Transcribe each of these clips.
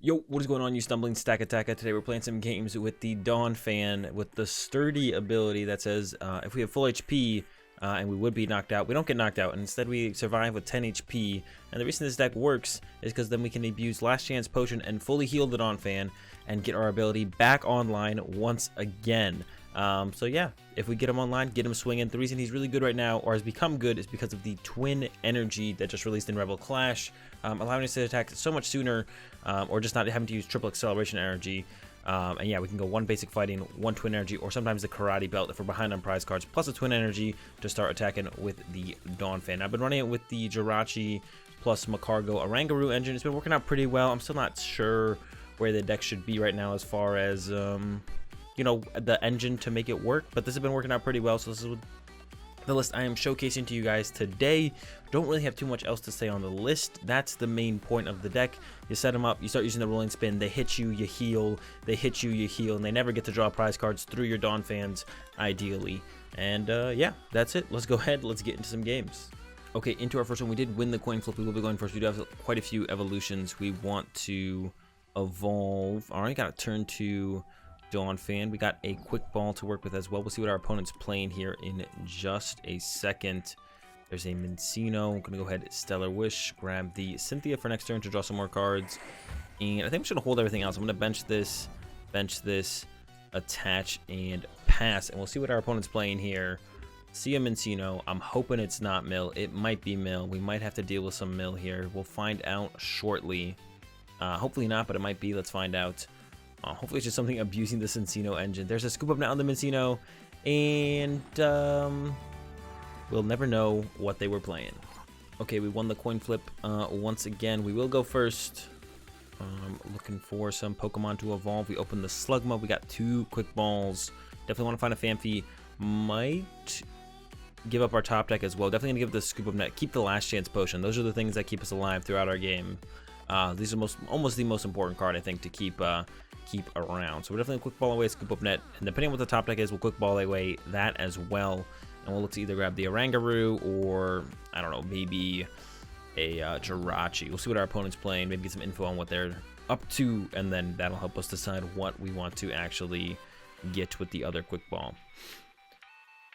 Yo, what is going on, you stumbling stack attacker? Today we're playing some games with the Dawn fan with the sturdy ability that says if we have full HP and we would be knocked out, we don't get knocked out, and instead we survive with 10 HP. And the reason this deck works is because then we can abuse Last Chance Potion and fully heal the Dawn fan and get our ability back online once again. So yeah, if we get him online, get him swinging. The reason he's really good right now, or has become good, is because of the twin energy that just released in Rebel Clash, allowing us to attack so much sooner, or just not having to use triple acceleration energy. And yeah, we can go one basic fighting, one twin energy, or sometimes the karate belt if we're behind on prize cards, plus a twin energy to start attacking with the Dawn fan. I've been running it with the Jirachi plus Makargo Arangaroo engine. It's been working out pretty well. I'm still not sure where the deck should be right now as far as you know, the engine to make it work, but this has been working out pretty well. So this is the list I am showcasing to you guys today. Don't really have too much else to say on the list. That's the main point of the deck. You set them up, you start using the rolling spin, they hit you, you heal, they hit you, you heal, and they never get to draw prize cards through your Dawn fans, ideally. And yeah, that's it. Let's go ahead, let's get into some games. Okay, into our first one. We did win the coin flip. We will be going first. We do have quite a few evolutions we want to evolve. All right, got to turn to Dawn fan. We got a quick ball to work with as well. We'll see what our opponent's playing here in just a second. There's a Mincino. I'm gonna go ahead, Stellar Wish, grab the Cynthia for next turn to draw some more cards, and I think I'm just gonna hold everything else. I'm gonna bench this, attach, and pass, and we'll see what our opponent's playing here. See a Mincino. I'm hoping it's not Mill. It might be Mill. We might have to deal with some Mill here. We'll find out shortly. Hopefully not, but it might be. Let's find out. Hopefully it's just something abusing the Mincino engine. There's a scoop up now on the Mincino, and we'll never know what they were playing. Okay, we won the coin flip once again. We will go first. Looking for some Pokemon to evolve. We opened the Slugma. We got two quick balls. Definitely want to find a Phanpy. Might give up our top deck as well. Definitely gonna give the scoop up net. Keep the Last Chance Potion. Those are the things that keep us alive throughout our game. These are almost the most important card, I think, to keep around. So we're definitely quick ball away, scoop up net, and depending on what the top deck is, we'll quick ball away that as well, and we'll look to either grab the Arangaroo or, I don't know, maybe a Jirachi. We'll see what our opponent's playing, maybe get some info on what they're up to, and then that'll help us decide what we want to actually get with the other quick ball.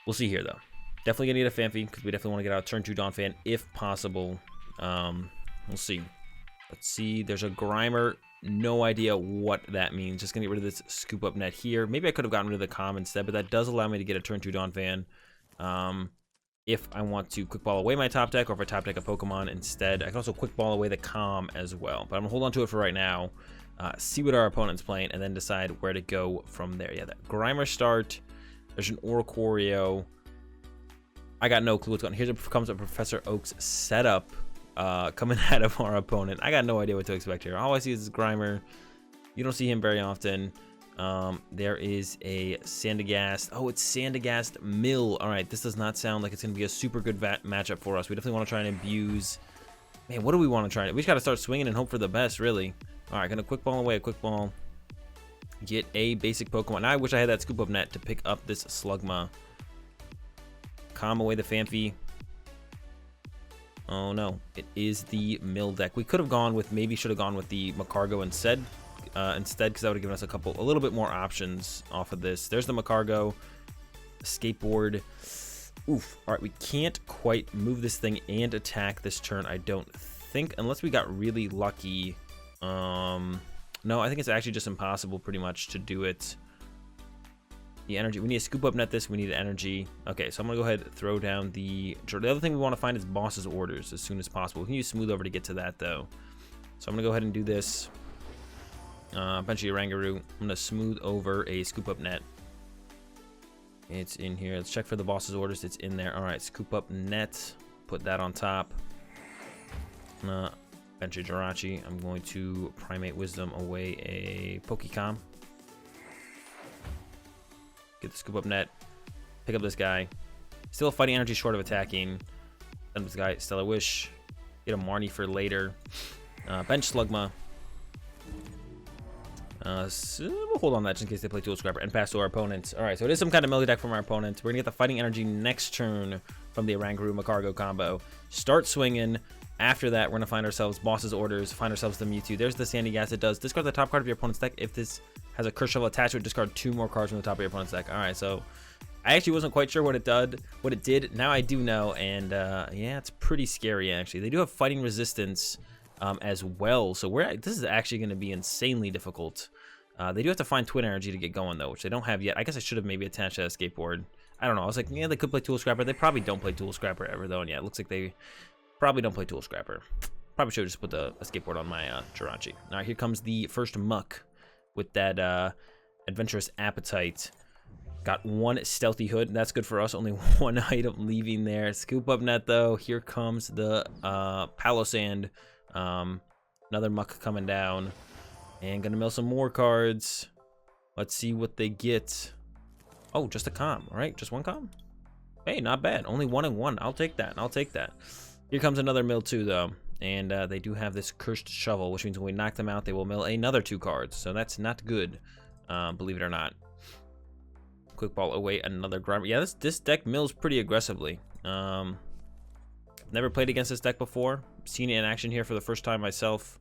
We'll see here though. Definitely gonna need a Phanpy because we definitely want to get out turn 2 Dawn fan if possible. We'll see. Let's see. There's a Grimer. No idea what that means. Just gonna get rid of this scoop up net here. Maybe I could have gotten rid of the Calm instead, but that does allow me to get a turn 2 Dawn fan. If I want to quick ball away my top deck, or if I top deck a Pokemon instead, I can also quick ball away the Calm as well. But I'm gonna hold on to it for right now. See what our opponent's playing, and then decide where to go from there. Yeah, that Grimer start. There's an Oricorio. I got no clue what's going on. Here comes a Professor Oak's setup. Coming out of our opponent. I got no idea what to expect here. All I see is Grimer. You don't see him very often. There is a Sandagast. Oh, it's Sandagast Mill. All right, this does not sound like it's going to be a super good matchup for us. We definitely want to try and abuse. Man, what do we want to try? We just got to start swinging and hope for the best, really. All right, going to quick ball away, a quick ball. Get a basic Pokemon. Now I wish I had that scoop up net to pick up this Slugma. Calm away the Phanpy. Oh no, it is the Mill deck. We could have gone with, maybe should have gone with the Makargo instead, because that would have given us a little bit more options off of this. There's the Makargo, Skateboard. Oof. All right, we can't quite move this thing and attack this turn, I don't think, unless we got really lucky. No, I think it's actually just impossible pretty much to do it. The energy, we need to scoop up net this, we need energy. Okay, so I'm gonna go ahead and throw down the other thing we want to find is boss's orders as soon as possible. We can use smooth over to get to that though. So I'm gonna go ahead and do this. Eventually Arangaroo. I'm gonna smooth over a scoop up net. It's in here. Let's check for the boss's orders. It's in there. All right, scoop up net. Put that on top. Eventually Jirachi. I'm going to Primate Wisdom away a Pokecom. Get the scoop up net, pick up this guy. Still fighting energy short of attacking. Then this guy, Stellar Wish. Get a Marnie for later. Bench Slugma. So we'll hold on that just in case they play Tool Scrapper and pass to our opponents. All right, so it is some kind of melee deck from our opponent. We're gonna get the fighting energy next turn from the Arangaroo Makargo combo. Start swinging. After that, we're gonna find ourselves boss's orders, find ourselves the Mewtwo. There's the Sandy Gas. It does discard the top card of your opponent's deck. If this has a Curse Shovel attached to it, discard 2 more cards from the top of your opponent's deck. All right, so I actually wasn't quite sure what it did. Now I do know, and yeah, it's pretty scary actually. They do have fighting resistance as well, so this is actually going to be insanely difficult. They do have to find Twin Energy to get going though, which they don't have yet. I guess I should have maybe attached that skateboard. I don't know. I was like, yeah, they could play Tool Scrapper. They probably don't play Tool Scrapper ever though, and yeah, it looks like they probably don't play Tool Scrapper. Probably should have just put a skateboard on my Jirachi. All right, here comes the first muck with that adventurous appetite. Got 1 stealthy hood. That's good for us. Only 1 item leaving there. Scoop up net though. Here comes the Palo Sand. Another muck coming down. And gonna mill some more cards. Let's see what they get. Oh, just a com. All right, just 1 com. Hey, not bad. Only 1 and 1. I'll take that. I'll take that. Here comes another mill too though. And they do have this Cursed Shovel, which means when we knock them out, they will mill another 2 cards. So that's not good, believe it or not. Quick ball away, another grinder. Yeah, this deck mills pretty aggressively. Never played against this deck before. Seen it in action here for the first time myself.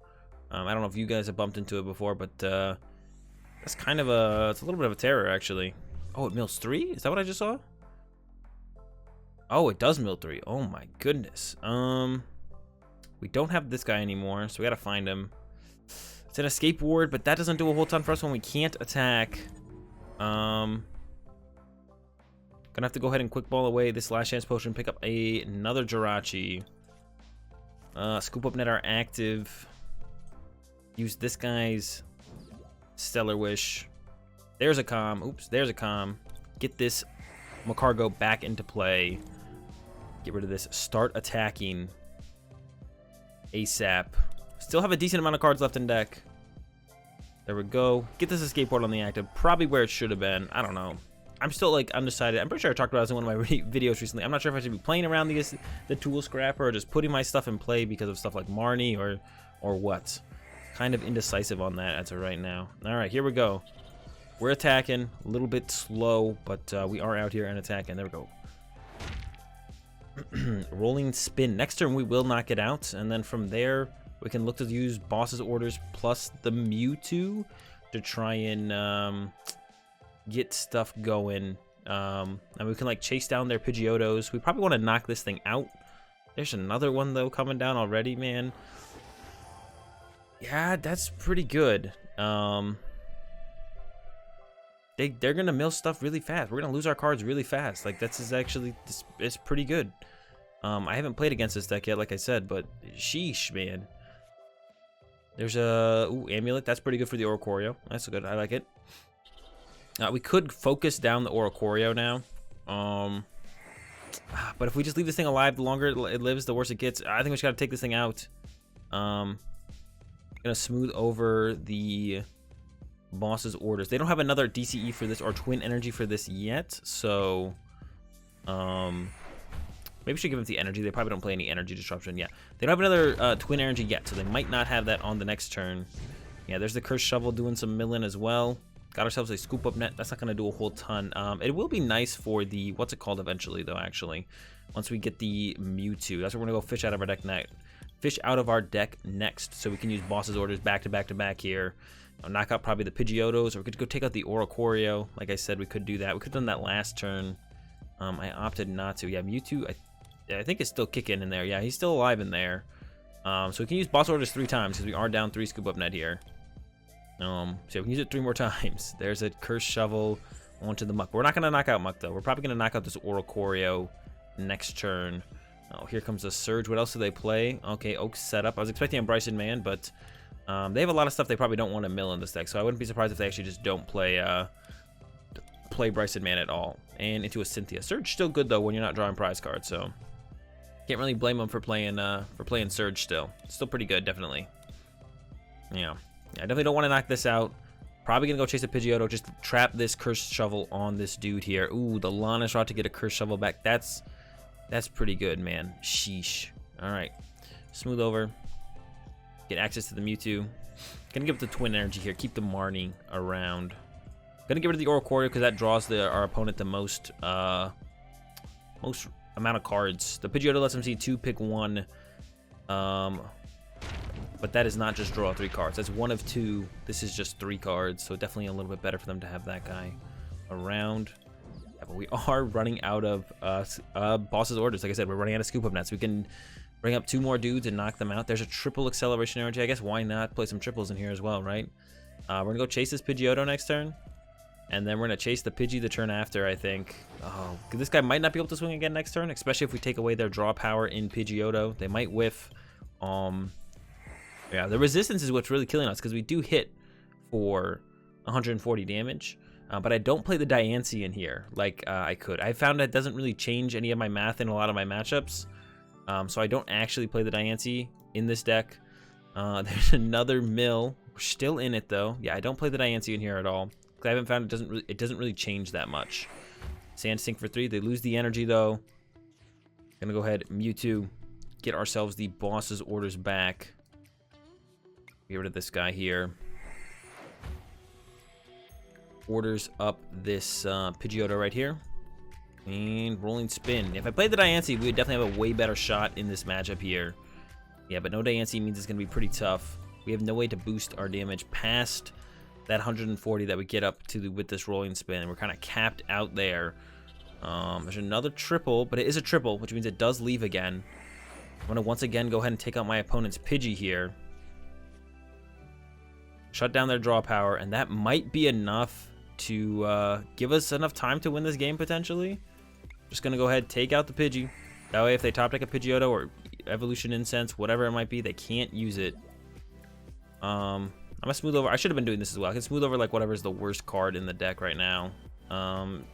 I don't know if you guys have bumped into it before, but that's kind of it's a little bit of a terror actually. Oh, it mills 3? Is that what I just saw? Oh, it does mill 3. Oh my goodness. We don't have this guy anymore, so we gotta find him. It's an escape ward, but that doesn't do a whole ton for us when we can't attack. Gonna have to go ahead and quick ball away this last chance potion, pick up another Jirachi. Scoop up net our active. Use this guy's Stellar Wish. There's a com. Oops, there's a com. Get this Macargo back into play. Get rid of this. Start attacking ASAP. Still have a decent amount of cards left in deck. There we go. Get this escape board on the active. Probably where it should have been. I don't know. I'm still like undecided. I'm pretty sure I talked about this in one of my videos recently. I'm not sure if I should be playing around the Tool Scrapper or just putting my stuff in play because of stuff like Marnie or what. Kind of indecisive on that as of right now. All right, here we go. We're attacking. A little bit slow, but we are out here and attacking. There we go. Rolling spin. Next turn we will knock it out, and then from there we can look to use boss's orders plus the Mewtwo to try and get stuff going. And we can like chase down their Pidgeotos. We probably want to knock this thing out. There's another one though coming down already, man. Yeah, that's pretty good. They're gonna mill stuff really fast. We're gonna lose our cards really fast. Like it's pretty good. I haven't played against this deck yet, like I said, but sheesh, man. There's a amulet. That's pretty good for the Oricorio. That's good. I like it. We could focus down the Oricorio now. But if we just leave this thing alive, the longer it lives, the worse it gets. I think we just gotta take this thing out. Gonna smooth over the boss's orders. They don't have another DCE for this or Twin Energy for this yet, so maybe we should give them the energy. They probably don't play any energy disruption yet. They don't have another Twin Energy yet, so they might not have that on the next turn. Yeah, there's the Curse Shovel doing some milling as well. Got ourselves a Scoop Up Net. That's not going to do a whole ton. It will be nice for the, what's it called eventually, though, actually. Once we get the Mewtwo. That's where we're going to go fish out of our deck next. Fish out of our deck next, so we can use boss's orders back to back to back here. Knock out probably the Pidgeotos, or we could go take out the Oricorio. Like I said, we could do that. We could have done that last turn. I opted not to. Yeah, Mewtwo, I think is still kicking in there. Yeah, he's still alive in there. So we can use boss orders 3 times because we are down 3 Scoop Up Net here. So we can use it 3 more times. There's a Curse Shovel onto the Muck. We're not going to knock out Muck, though. We're probably going to knock out this Oricorio next turn. Oh, here comes a Surge. What else do they play? Okay, Oak setup. I was expecting a Bryson Man, but they have a lot of stuff they probably don't want to mill in this deck, so I wouldn't be surprised if they actually just don't play Bryson Man at all. And into a Cynthia. Surge still good, though, when you're not drawing prize cards, so can't really blame them for playing Surge still. Still pretty good, definitely. Yeah. I definitely don't want to knock this out. Probably gonna go chase a Pidgeotto, just trap this Cursed Shovel on this dude here. Ooh, the Lana Shot to get a Cursed Shovel back. That's pretty good, man. Sheesh. Alright. Smooth over. Get access to the Mewtwo. Gonna give it the Twin Energy here. Keep the Marnie around. Gonna get rid of the Oricorio because that draws our opponent the most amount of cards. The Pidgeotto lets him see 2, pick 1. But that is not just draw 3 cards. That's one of 2. This is just 3 cards, so definitely a little bit better for them to have that guy around. Yeah, but we are running out of boss's orders. Like I said, we're running out of scoop up nets. We can bring up 2 more dudes and knock them out. There's a triple acceleration energy. I guess why not play some triples in here as well, right? We're gonna go chase this Pidgeotto next turn, and then we're gonna chase the Pidgey the turn after, I think. Oh, this guy might not be able to swing again next turn, especially if we take away their draw power in Pidgeotto. They might whiff. Yeah, the resistance is what's really killing us, because we do hit for 140 damage. But I don't play the Diancie in here like I could. I found that doesn't really change any of my math in a lot of my matchups. So I don't actually play the Diancie in this deck. There's another mill. We're still in it though. Yeah, I don't play the Diancie in here at all. I haven't found it doesn't really change that much. Sand Sink for 3. They lose the energy though. Gonna go ahead, Mewtwo, get ourselves the boss's orders back. Get rid of this guy here. Orders up this Pidgeotto right here. And rolling spin. If I played the Diancie, we would definitely have a way better shot in this matchup here. Yeah, but no Diancie means it's going to be pretty tough. We have no way to boost our damage past that 140 that we get up to with this rolling spin. We're kind of capped out there. There's another triple, but it is a triple, which means it does leave again. I'm going to once again go ahead and take out my opponent's Pidgey here. Shut down their draw power, and that might be enough to give us enough time to win this game, potentially. Just going to go ahead, take out the Pidgey. That way, if they top deck a Pidgeotto or Evolution Incense, whatever it might be, they can't use it. I'm going to smooth over. I should have been doing this as well. I can smooth over, like, whatever's the worst card in the deck right now.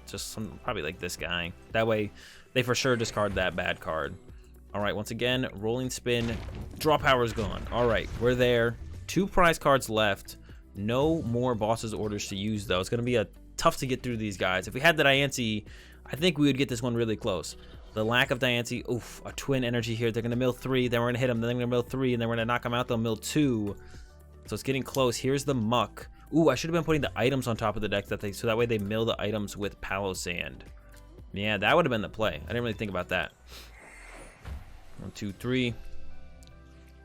Just probably like this guy. That way, they for sure discard that bad card. All right, once again, rolling spin. Draw power is gone. All right, we're there. 2 prize cards left. No more boss's orders to use, though. It's going to be tough to get through these guys. If we had the Diancie, I think we would get this one really close. The lack of Diancie, oof, a twin energy here. They're going to mill 3, then we're going to hit them, then they're going to mill 3, and then we're going to knock them out. They'll mill 2. So it's getting close. Here's the Muck. Ooh, I should have been putting the items on top of the deck so that way they mill the items with Palo Sand. Yeah, that would have been the play. I didn't really think about that. 1, 2, 3.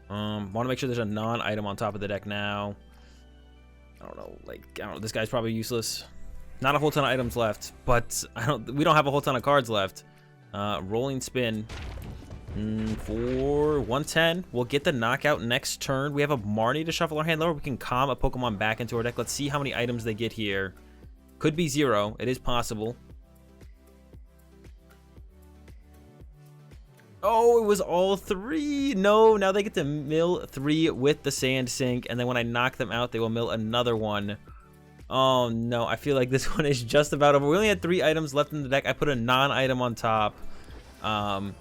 Want to make sure there's a non-item on top of the deck now. I don't know. This guy's probably useless. Not a whole ton of items left, but we don't have a whole ton of cards left. Rolling spin for 110. We'll get the knockout next turn. We have a Marnie to shuffle our hand lower. We can calm a Pokemon back into our deck. Let's see how many items they get here. Could be 0. It is possible. Oh, it was all 3. No, now they get to mill 3 with the Sand Sink, and then when I knock them out, they will mill another one. Oh no, I feel like this one is just about over. We only had 3 items left in the deck. I put a non-item on top, and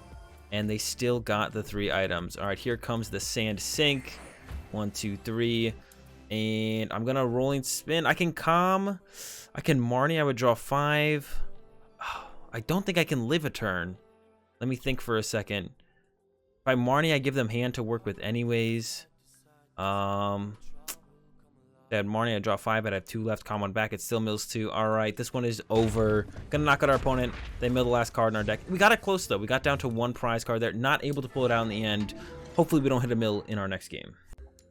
they still got the 3 items. All right, here comes the Sand Sink. 1, 2, 3, and I'm gonna rolling spin. I can calm. I can Marnie. I would draw 5. Oh, I don't think I can live a turn. Let me think for a second. By Marnie, I give them hand to work with anyways. At Marnie, I draw 5. I'd have 2 left. Calm one back. It still mills 2. All right, this one is over. Gonna knock out our opponent. They mill the last card in our deck. We got it close, though. We got down to 1 prize card there. Not able to pull it out in the end. Hopefully, we don't hit a mill in our next game.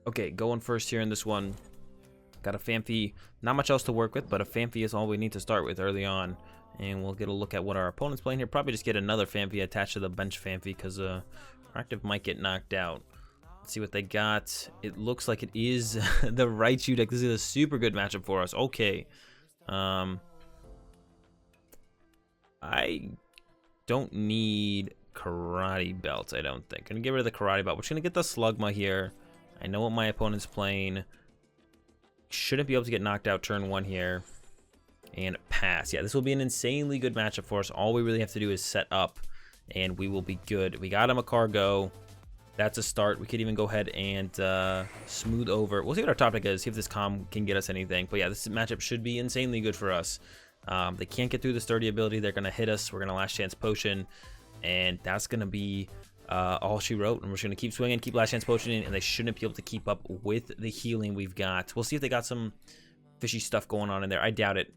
Okay, going first here in this one. Got a Phanpy. Not much else to work with, but a Phanpy is all we need to start with early on. And we'll get a look at what our opponent's playing here. Probably just get another Phanpy attached to the bench Phanpy because Active might get knocked out. Let's see what they got. It looks like it is the Raichu deck. This is a super good matchup for us. Okay. I don't need Karate Belts, I don't think. Gonna get rid of the Karate Belt. We're just gonna get the Slugma here. I know what my opponent's playing. Shouldn't be able to get knocked out turn 1 here. And pass. Yeah, this will be an insanely good matchup for us. All we really have to do is set up, and we will be good. We got him a Cargo. That's a start. We could even go ahead and smooth over. We'll see what our top deck is, see if this Calm can get us anything. But yeah, this matchup should be insanely good for us. They can't get through the Sturdy ability. They're going to hit us. We're going to Last Chance Potion, and that's going to be all she wrote. And we're just going to keep swinging, keep Last Chance Potioning, and they shouldn't be able to keep up with the healing we've got. We'll see if they got some fishy stuff going on in there. I doubt it.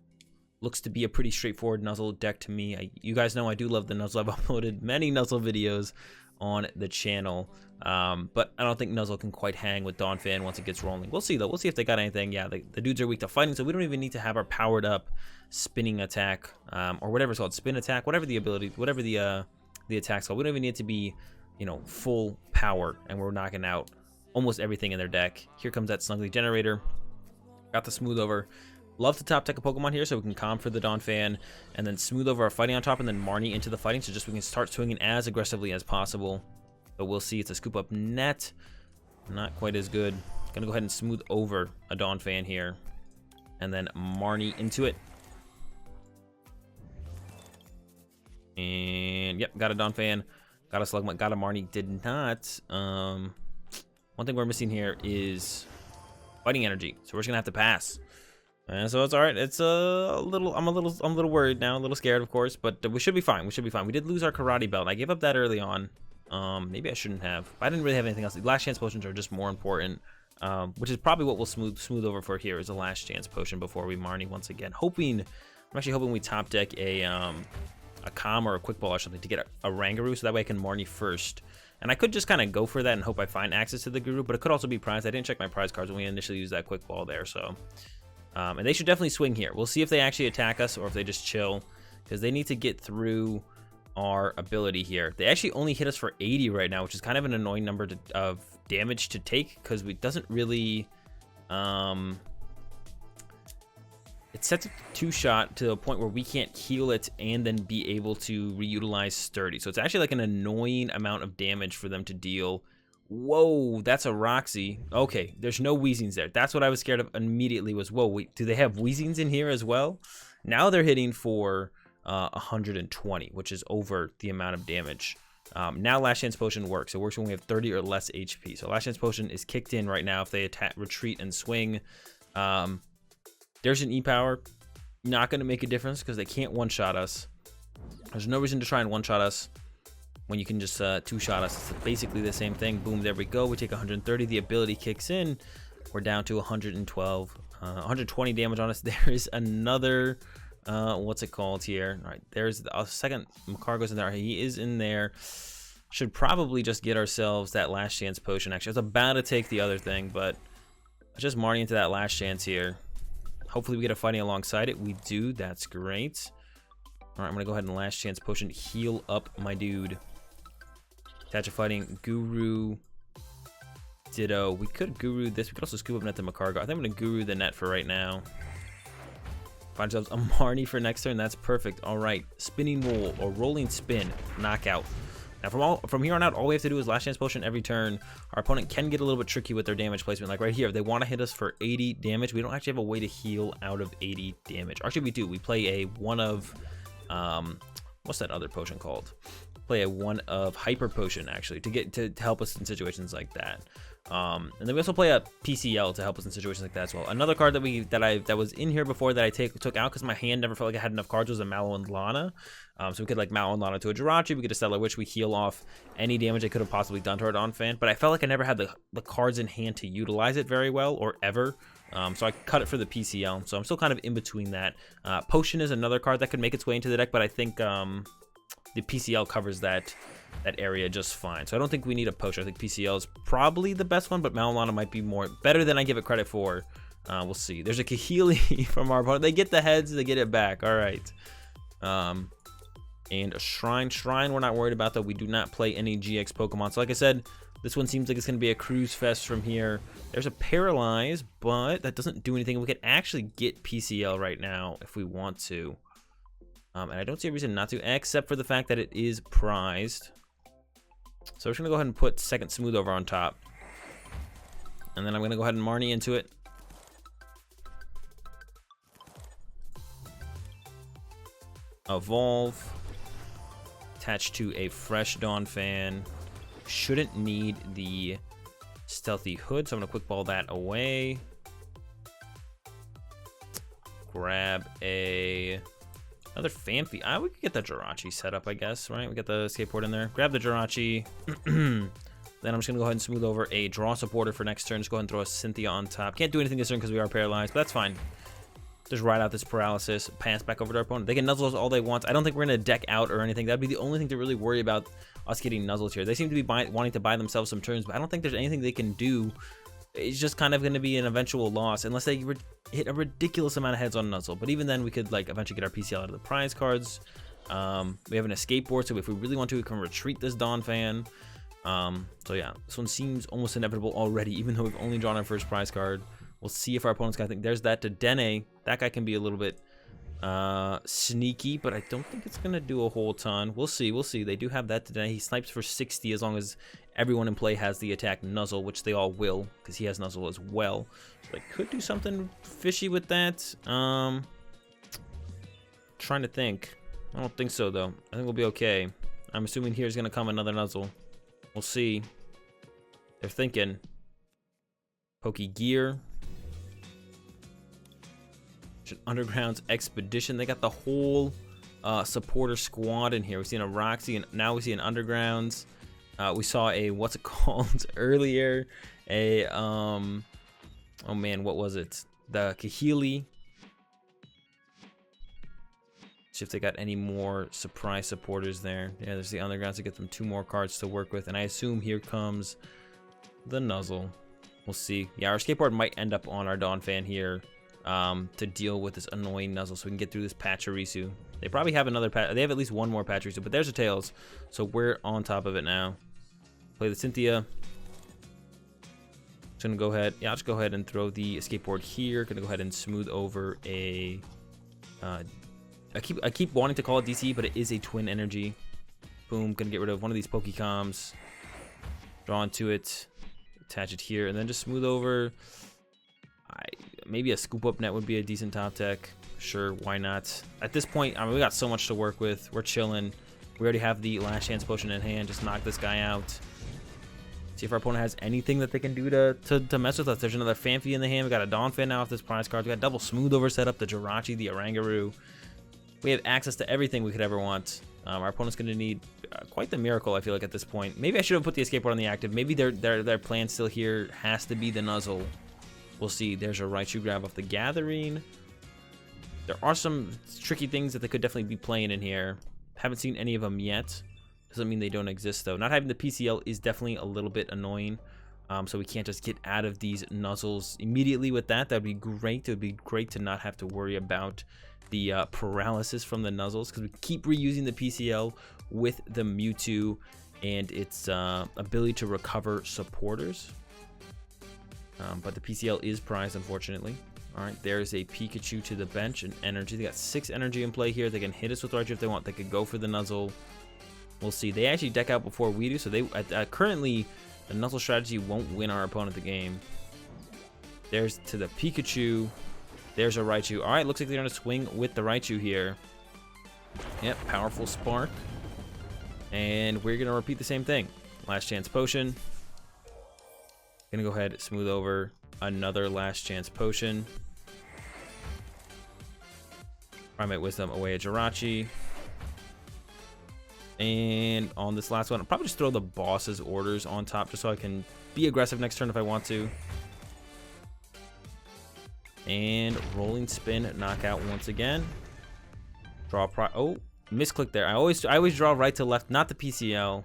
Looks to be a pretty straightforward Nuzzle deck to me. You guys know I do love the Nuzzle. I've uploaded many Nuzzle videos on the channel. But I don't think Nuzzle can quite hang with Donphan once it gets rolling. We'll see though. We'll see if they got anything. Yeah, the dudes are weak to fighting, so we don't even need to have our powered up spinning attack, or whatever it's called, spin attack, whatever the ability, whatever the attack's called. We don't even need it to be, you know, full power, and we're knocking out almost everything in their deck. Here comes that Snuggly Generator. Got the Smooth Over. Love to top deck a Pokemon here so we can calm for the Donphan, and then Smooth Over our fighting on top, and then Marnie into the fighting, so just we can start swinging as aggressively as possible. But we'll see. It's a scoop up net. Not quite as good. Gonna go ahead and Smooth Over a Donphan here, and then Marnie into it. And yep, got a Donphan, got a Slugma, got a Marnie. Did not. One thing we're missing here is fighting energy, so we're just gonna have to pass. And so it's all right. It's a little. I'm a little worried now, a little scared, of course, but we should be fine. We should be fine. We did lose our Karate Belt. I gave up that early on. Maybe I shouldn't have. I didn't really have anything else. The last chance potions are just more important, which is probably what we'll smooth over for here is a last chance potion before we Marnie once again. I'm actually hoping we top deck a Calm or a Quick Ball or something to get a Rangaroo, so that way I can Marnie first. And I could just kind of go for that and hope I find access to the Guru, but it could also be prize. I didn't check my prize cards when we initially used that Quick Ball there, so. And they should definitely swing here. We'll see if they actually attack us or if they just chill, because they need to get through our ability here. They actually only hit us for 80 right now, which is kind of an annoying number of damage to take, because it doesn't really... it sets a two-shot to a point where we can't heal it and then be able to reutilize Sturdy. So it's actually like an annoying amount of damage for them to deal. Whoa, that's a Roxy. Okay, there's no Weezings there. That's what I was scared of immediately was, whoa, wait, do they have Weezings in here as well? Now they're hitting for 120, which is over the amount of damage. Now Last Chance Potion works. It works when we have 30 or less HP. So Last Chance Potion is kicked in right now if they attack, retreat, and swing. There's an E-Power. Not going to make a difference because they can't one-shot us. There's no reason to try and one-shot us when you can just two-shot us. It's basically the same thing. Boom, there we go. We take 130. The ability kicks in. We're down to 112. 120 damage on us. There is another... what's it called here? All right, there's the second Macargo's in there. He is in there. Should probably just get ourselves that Last Chance Potion. Actually, I was about to take the other thing, but let's just Marnie into that Last Chance here. Hopefully we get a fighting alongside it. We do. That's great. All right, I'm going to go ahead and Last Chance Potion. Heal up my dude. Attach a fighting. Guru. Ditto. We could Guru this. We could also scoop up net to Macargo. I think I'm going to Guru the net for right now. Find ourselves a Marnie for next turn. That's perfect. All right. Spinning roll or rolling spin. Knockout. Now from here on out, all we have to do is Last Chance Potion every turn. Our opponent can get a little bit tricky with their damage placement. Like right here, if they want to hit us for 80 damage, we don't actually have a way to heal out of 80 damage. Actually, we do. We play a one of... what's that other potion called? Play a one of Hyper Potion, actually, to help us in situations like that. And then we also play a PCL to help us in situations like that as well. Another card that was in here before that I took out because my hand never felt like I had enough cards was a Mallow and Lana. So we could like Mallow and Lana to a Jirachi, we get a Stellar Witch, we heal off any damage I could have possibly done to our Donphan. But I felt like I never had the cards in hand to utilize it very well or ever. So I cut it for the PCL. So I'm still kind of in between that. Potion is another card that could make its way into the deck, but I think the PCL covers that area just fine. So I don't think we need a potion. I think PCL is probably the best one, but Malolana might be better than I give it credit for. We'll see. There's a Kahili from our opponent. They get the heads, they get it back. All right. And a Shrine. Shrine we're not worried about, though. We do not play any GX Pokemon. So like I said, this one seems like it's going to be a cruise fest from here. There's a Paralyze, but that doesn't do anything. We could actually get PCL right now if we want to. And I don't see a reason not to, except for the fact that it is prized. So we're just going to go ahead and put second Smooth Over on top. And then I'm going to go ahead and Marnie into it. Evolve. Attached to a fresh Donphan. Shouldn't need the Stealthy Hood, so I'm going to Quick Ball that away. Grab another Fanfi. We could get the Jirachi set up, I guess, right? We got the Skateboard in there. Grab the Jirachi. Then I'm just going to go ahead and Smooth Over a Draw Supporter for next turn. Just go ahead and throw a Cynthia on top. Can't do anything this turn because we are paralyzed, but that's fine. Just ride out this paralysis, pass back over to our opponent. They can nuzzle us all they want. I don't think we're going to deck out or anything. That'd be the only thing to really worry about us getting nuzzled here. They seem to be wanting to buy themselves some turns, but I don't think there's anything they can do. It's just kind of going to be an eventual loss unless they hit a ridiculous amount of heads on nuzzle. But even then, we could like eventually get our PCL out of the prize cards. We have an escape board, so if we really want to, we can retreat this Dawn Fan. So yeah, this one seems almost inevitable already, even though we've only drawn our first prize card. We'll see if our opponent's got. I think there's that to Dene. That guy can be a little bit sneaky, but I don't think it's gonna do a whole ton. We'll see. We'll see. They do have that to Dene. He snipes for 60 as long as everyone in play has the attack nuzzle, which they all will, because he has nuzzle as well. So I could do something fishy with that. Trying to think. I don't think so though. I think we'll be okay. I'm assuming here's gonna come another nuzzle. We'll see. They're thinking. Pokey Gear. Underground's Expedition. They got the whole supporter squad in here. We've seen a Roxy, and now we see an Undergrounds. We saw a, what's it called earlier? A, oh man, what was it? The Kahili. See if they got any more surprise supporters there. Yeah, there's the Undergrounds to get them 2 more cards to work with. And I assume here comes the Nuzzle. We'll see. Yeah, our skateboard might end up on our Dawn Fan here. To deal with this annoying nuzzle so we can get through this Pachirisu. They probably have another they have at least one more Pachirisu, but there's a Tails, so we're on top of it now. Play the Cynthia. Just gonna go ahead, yeah, I'll just go ahead and throw the skateboard here. Gonna go ahead and smooth over a I keep wanting to call it DC, but it is a twin energy. Boom, gonna get rid of one of these Pokecoms. Draw into it, attach it here, and then just smooth over. Maybe a scoop up net would be a decent top tech. Sure, why not? At this point, I mean, we got so much to work with. We're chilling. We already have the last chance potion in hand. Just knock this guy out. See if our opponent has anything that they can do to mess with us. There's another Fanfi in the hand. We got a Dawn Fan now off this prize card. We got double smooth over set up, the Jirachi, the Oranguru. We have access to everything we could ever want. Our opponent's going to need quite the miracle, I feel like, at this point. Maybe I should have put the escape board on the active. Maybe their plan still here has to be the nuzzle. We'll see. There's a Raichu grab off the Gathering. There are some tricky things that they could definitely be playing in here. Haven't seen any of them yet. Doesn't mean they don't exist, though. Not having the PCL is definitely a little bit annoying. So we can't just get out of these nuzzles immediately with that. That would be great. It would be great to not have to worry about the paralysis from the nuzzles, because we keep reusing the PCL with the Mewtwo and its ability to recover supporters. But the PCL is prized, unfortunately. All right, there's a Pikachu to the bench and energy. They got 6 energy in play here. They can hit us with Raichu if they want. They could go for the nuzzle. We'll see. They actually deck out before we do, so they currently the nuzzle strategy won't win our opponent the game. There's to the Pikachu. There's a Raichu. All right, looks like they're gonna swing with the Raichu here. Yep, powerful Spark. And we're gonna repeat the same thing. Last chance potion. Gonna go ahead, smooth over another last chance potion. Primate Wisdom away at Jirachi. And on this last one, I'll probably just throw the boss's orders on top just so I can be aggressive next turn if I want to. And rolling spin, knockout once again. Draw oh, misclick there. I always draw right to left, not the PCL.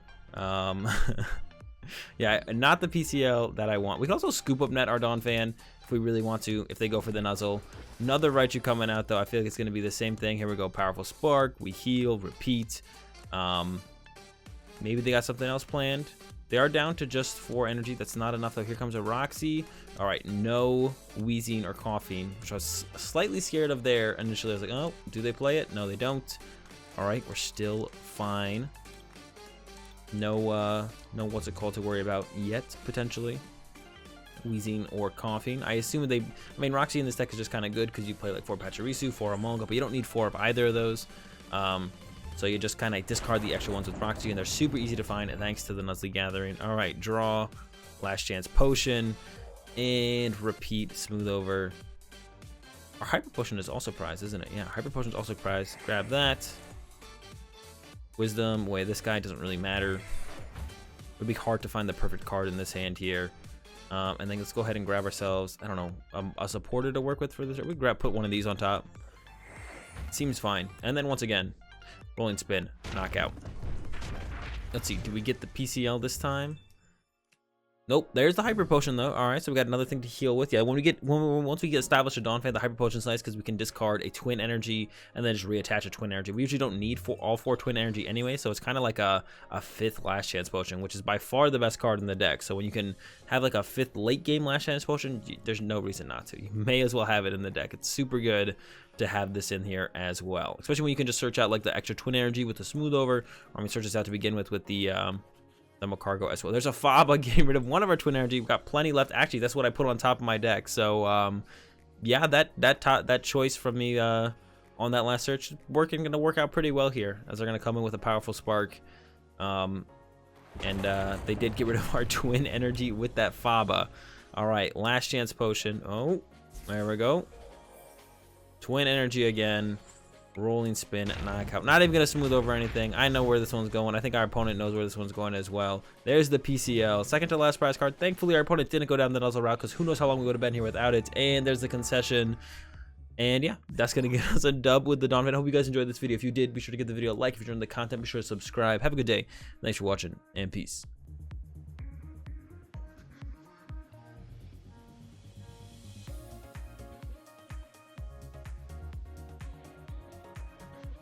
Yeah, not the PCL that I want. We can also scoop up net our Dawn Fan if we really want to, if they go for the nuzzle. Another Raichu coming out, though. I feel like it's going to be the same thing. Here we go. Powerful Spark. We heal, repeat. Maybe they got something else planned. They are down to just 4 energy. That's not enough, though. Here comes a Roxy. All right, no wheezing or coughing, which I was slightly scared of there initially. I was like, oh, do they play it? No, they don't. All right, we're still fine. No what's it called to worry about yet, potentially. Wheezing or coughing. I assume I mean, Roxy in this deck is just kind of good because you play like 4 Pachirisu, 4 Amonga, but you don't need 4 of either of those. So you just kind of discard the extra ones with Roxy, and they're super easy to find thanks to the Nuzzly Gathering. All right, draw, last chance potion, and repeat, smooth over. Our Hyper Potion is also prized, isn't it? Yeah, Hyper Potion is also prized. Grab that. Wisdom, this guy doesn't really matter. It would be hard to find the perfect card in this hand here. And then let's go ahead and grab ourselves, I don't know, a supporter to work with for this. We put one of these on top. Seems fine. And then once again, rolling spin, knockout. Let's see, do we get the PCL this time? Nope, there's the hyper potion though. All right, so we got another thing to heal with. Yeah, once we get established a Dawn Fan, the hyper potion's nice because we can discard a twin energy and then just reattach a twin energy. We usually don't need all 4 twin energy anyway, so it's kind of like a 5th last chance potion, which is by far the best card in the deck. So when you can have like a 5th late game last chance potion, there's no reason not to. You may as well have it in the deck. It's super good to have this in here as well, especially when you can just search out like the extra twin energy with the smooth over, or I mean search this out to begin with the Cargo as well. There's a Faba getting rid of one of our twin energy. We've got plenty left. Actually, that's what I put on top of my deck. So yeah, that choice from me on that last search gonna work out pretty well here, as they're gonna come in with a powerful spark. And they did get rid of our twin energy with that Faba. All right, last chance potion. Oh, there we go. Twin energy again. Rolling spin, knockout. Not even gonna smooth over anything. I know where this one's going. I think our opponent knows where this one's going as well. There's the PCL, second to last prize card. Thankfully our opponent didn't go down the Nuzzle route, because who knows how long we would have been here without it. And there's the concession. And yeah, that's gonna get us a dub with the Dawn Fan. I hope you guys enjoyed this video. If you did, be sure to give the video a like. If you're enjoying the content, be sure to subscribe. Have a good day. Thanks for watching, and peace.